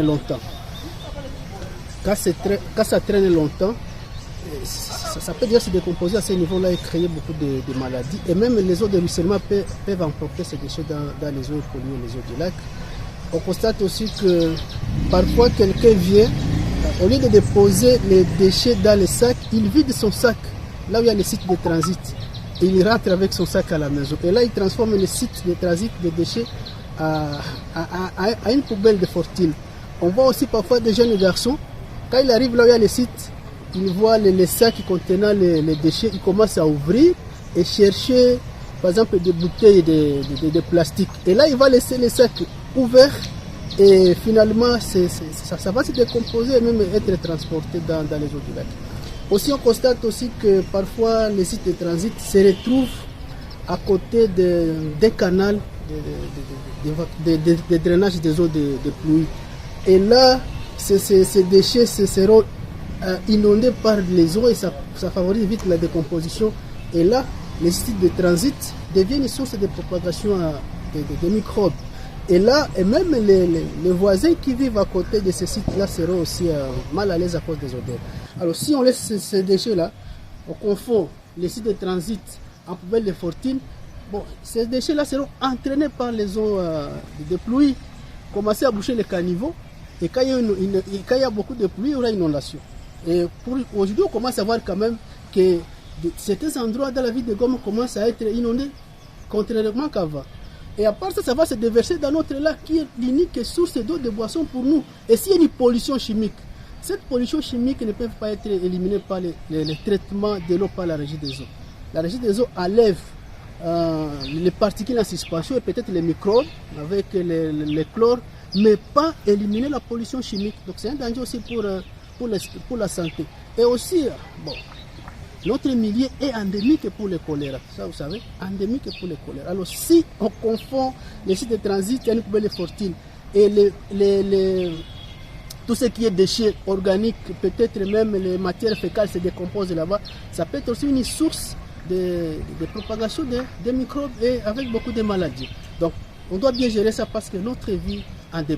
longtemps. Quand ça traîne longtemps, ça peut déjà se décomposer à ce niveau-là et créer beaucoup de maladies. Et même les eaux de ruissellement peuvent emporter ces déchets dans les eaux polluées, les eaux du lac. On constate aussi que parfois quelqu'un vient, au lieu de déposer les déchets dans les sacs, il vide son sac là où il y a les sites de transit. Et il rentre avec son sac à la maison. Et là, il transforme les sites de transit des déchets à une poubelle de fortune. On voit aussi parfois des jeunes garçons, quand il arrive là où il y a les sites, il voit les sacs contenant les déchets, il commence à ouvrir et chercher par exemple des bouteilles de plastique. Et là, il va laisser les sacs ouverts et finalement, ça va se décomposer et même être transporté dans les eaux du lac. Aussi, on constate aussi que parfois les sites de transit se retrouvent à côté des canaux de drainage des eaux de pluie. Et là, ces déchets seront inondés par les eaux et ça favorise vite la décomposition. Et là, les sites de transit deviennent une source de propagation de microbes. Et là, et même les voisins qui vivent à côté de ces sites-là seront aussi mal à l'aise à cause des odeurs. Alors si on laisse ces déchets-là, on confond les sites de transit en poubelle de fortune, bon, ces déchets-là seront entraînés par les eaux de pluie, commencer à boucher les caniveaux. Et quand il y a beaucoup de pluie, il y aura une inondation. Et aujourd'hui, on commence à voir quand même que certains endroits dans la ville de Goma commencent à être inondés, contrairement qu'avant. Et à part ça, ça va se déverser dans notre lac qui est l'unique source d'eau de boisson pour nous. Et s'il y a une pollution chimique, cette pollution chimique ne peut pas être éliminée par les traitements de l'eau par la régie des eaux. La régie des eaux enlève les particules en suspension et peut-être les microbes avec les chlores, mais pas éliminer la pollution chimique. Donc c'est un danger aussi pour la santé. Et aussi, bon, notre milieu est endémique pour le choléra. Ça, vous savez, endémique pour le choléra. Alors si on confond les sites de transit, il y a une poubelle de fortune et tout ce qui est déchets organiques, peut-être même les matières fécales se décomposent là-bas, ça peut être aussi une source de propagation des microbes et avec beaucoup de maladies. Donc on doit bien gérer ça parce que notre vie en dépend.